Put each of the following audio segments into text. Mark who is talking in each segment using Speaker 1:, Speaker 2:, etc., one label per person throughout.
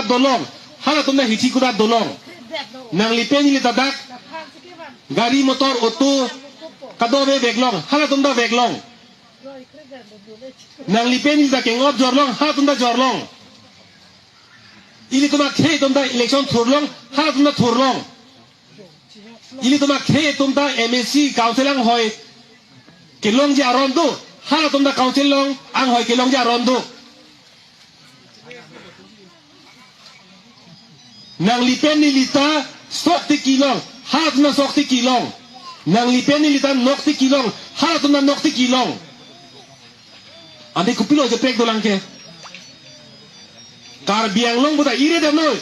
Speaker 1: dolong hala tumda hiti kuda dolong nang lipen ni tadak gari motor auto kadobe beglong hala tumda beglong nang lipen ni da kengop jorlong hala tumda jorlong ili tuma khe tumda election thurlong hala tumda thurlong ili tuma khe tumda MSC council hoi kelong ja rondu hala tumda council long ang hoi kelong ja rondu nang lipen ni lita sok ti kilong hala tumda sok ti kilong nang lipen ni lita nok ti kilong hala tumda nok ti kilong ande kupilo je prek dolang ke kar biang long buta ire dem noi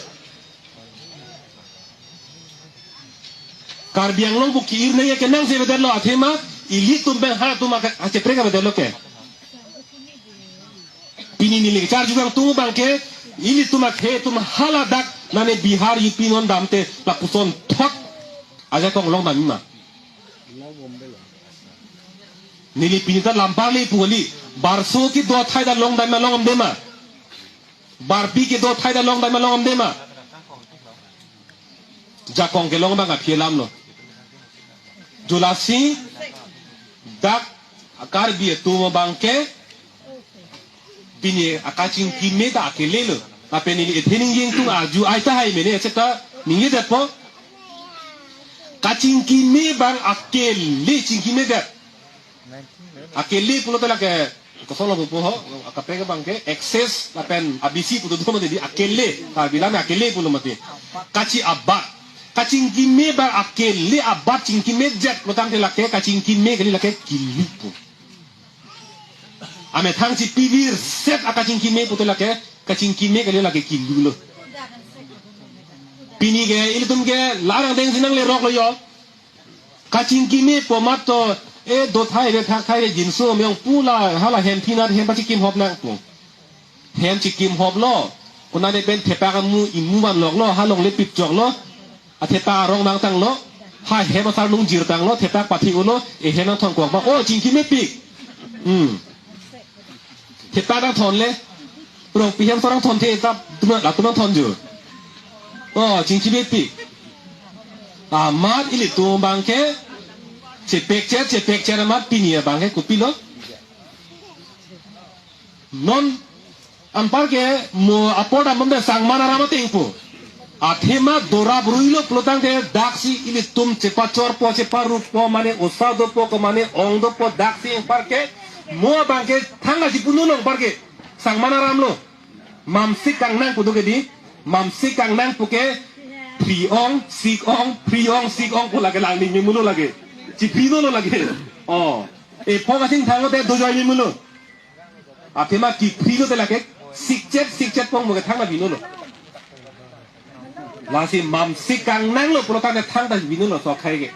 Speaker 1: kar biang long bu ki ir ne ke nang se bedel lo athema ili tum ben hala tum ache prek bedel lo ke pini ni le char jubang tu bang ke ili tum khe tum hala dak nane bihar UP non damte la puson thot aja kong long dam ma nili pinita lampar le puli barso ki do thai da long dam ma long am de ma barpi ki do thai da long dam ma long am de ma ja kong ke long ba ga phielam lo julasi dak akar bi tu mo bang ke bini akaching ki me da ke le lo apa ni ethening yeng tu aju ai ta hai mene cheta ningi da po kaching ki me bang akel le ching ki me da akel le pulo ta la ke ko solo po ho akape ke bang ke access apen abc puto do mo di akel le ka bilang akel le pulo mate kachi abba kaching ki me bang akel le abba ching ki me jet lo tang de la ke kaching ki me ke la ke kilipu ame thang chi pivir set akaching ki me puto la ke kaching kime kali lagi kilu lo pini ke ili tum ke larang deng sinang le rok lo yo kaching kime pomato do thai le thai le jinso meong pula hala hem pinat hem pachikim hop nang pu hem chikim hop lo kuna de ben thepa ka mu imu ban lok lo halong le pip jok lo a thepa rong nang tang lo ha hem asal nung jir tang lo thepa pathi ulo e hem nang thon kwak ba o ching kime pik thepa nang thon le Rong pihem sorang thon the tap tuma la tuma thon ju oh ching chi bepi amat ili tu bangke cepek cer amat pinia bangke kupilo non ampar ke mo apoda mambe sang mana rama tingpu athema dora bruilo plotang ke daksi ili tum cepa cor po cepa rup po mane usado po ko mane ongdo po daksi ampar ke mo bangke thanga si punulong parke sang mana ramlo mamsik kang nang putu ke di mamsik kang nang puke priong sikong pula ke lang ni mulu lagi cipino lo lagi oh poga sing thango te dojoy ni mulu athema ki prilo te lage sikchet pong mo ke thanga binu lo lasi mamsik kang nang lo pulo ka thang da binu lo so khai ke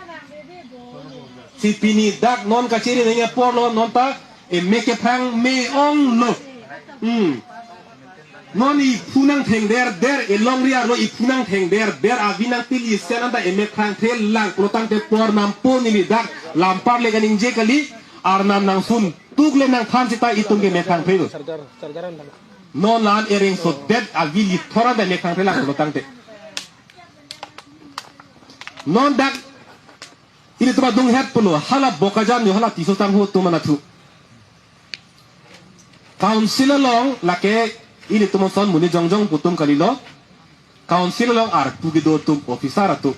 Speaker 1: cipini dak non ka chiri ne por lo non ta meke phang me ong lo noni punang theng der elong ria lo I punang theng der avinang tili senanda emek khang thel lang protang te por nam po ni dak lampar le ganing je kali arnam nang sun tuk le nang khan sita itung ke mek khang phelo non lan ering so det avili thora da mek khang phela protang te non dak ini tuba dung het pulo hala bokajan yo hala tiso tang ho tumana thu council long lake ini tumo son muni jongjong putum kalilo council long ar pugido tum officer atu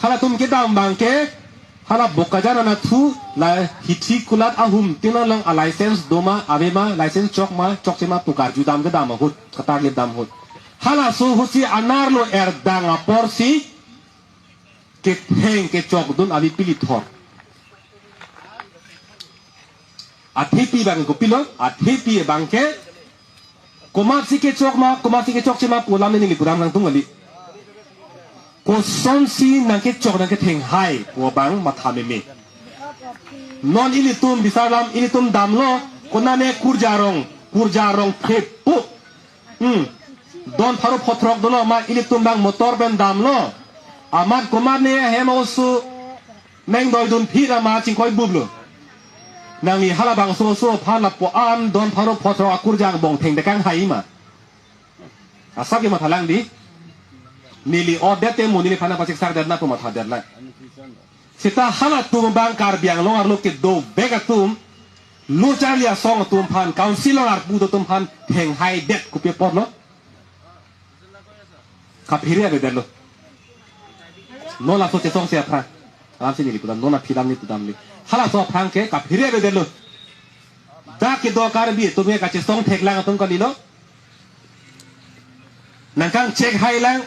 Speaker 1: hala tum kita bangke hala bokajana na thu la hithi kulat ahum tina long a license doma abema license chokma chokchema tukar judam ke dam hut katar le dam hut hala so husi anar lo erdanga porsi ke heng ke chok dun abi pili thor athipi bang ko pilo athipi bangke komasi ke chok chema pulam ni li puram nang tungali ko son si nang ke chok nang ke theng hai ko bang mathame me non ili tum bisalam ili tum damlo kona ne kurjarong phepu don pharo photrok dolo ma ili tum bang motor ben damlo amat komar ne hemosu neng doi dun phira ma chingkoi bublo nangi halabang so phala po an don pharo photro akurjang bong theng de kang hai ma asal kita mathalang di nili order te mo nili phana pasik sak der na tu matha der na sita hala tum bang kar biang long ar lo ke do bega tum lu charlia song tum phan council ar pu do tum phan theng hai det ku pe por lo ka phiri ave der lo no la so che song se apha am se nili ku no na philam ni tu dam ni hala so phang ke ka phiri ave der lo da ke do kar bi tu me ka che song thek lang tum ka ni lo nang kang check hai lang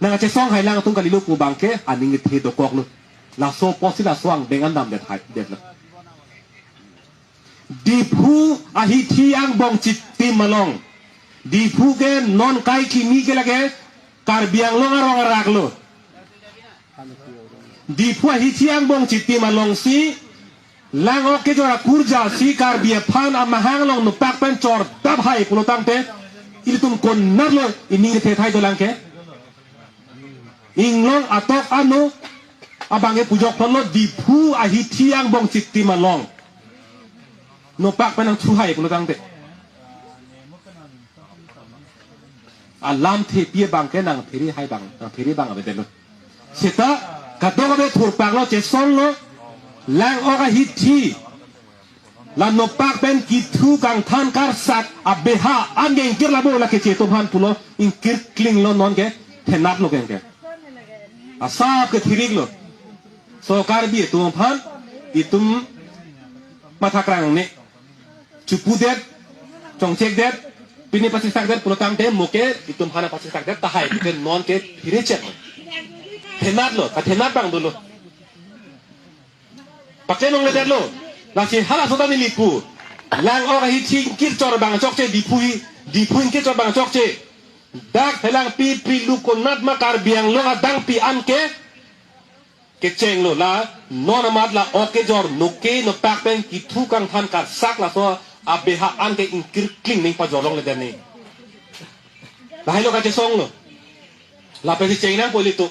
Speaker 1: nang che song hai lang tum ka ni lo ku bang ke aning the do kok lo la so posila swang dengan dam det hai det lo di phu ahi thiang bong chit ti malong di phu ke non kai ki mi ke lage kar biang long arong rak lo di phu ahi thiang bong chit ti malong si lang ok ke jora kurja si kar bia phan amahang long no pak pen chor dab hai pulo tang te ili tum kon nar lo ini ke thai do lang ke inglong atok anu abange pujok pano di phu ahi thiang bong chit ti malong no pak pen ang chu hai pulo tang te alam the pie bang ke nang phiri hai bang nang phiri bang ave de lo sita kadok ave thur pak lo che song lo lang oga hit thi la no pak pen ki thu kang than kar sak abeha angeng kir la bo la ke che to han pulo in kir kling lo non ke thenap lo ke asap ke thirig lo so kar bi tu phan itum mathakrang ne chupu det chong chek det pini pasik sak det pulo tam te moke itum phana pasik sak det ta hai ke non ke thire chek thenap lo ka thenap bang do lo pakai nong leder lo, lagi hala sudah ni lipu, lang orang hiti kir cor bang cokce dipui kir cor bang cokce, dak helang pi lu konat makar biang lo adang pi anke, keceng lo la, non amat la oke jor nuke no pak pen kitu kang than kar sak la so abeha anke ingkir kling ning pa jorong leder ni, lah lo kace song lo, la pesi ceng nang politu.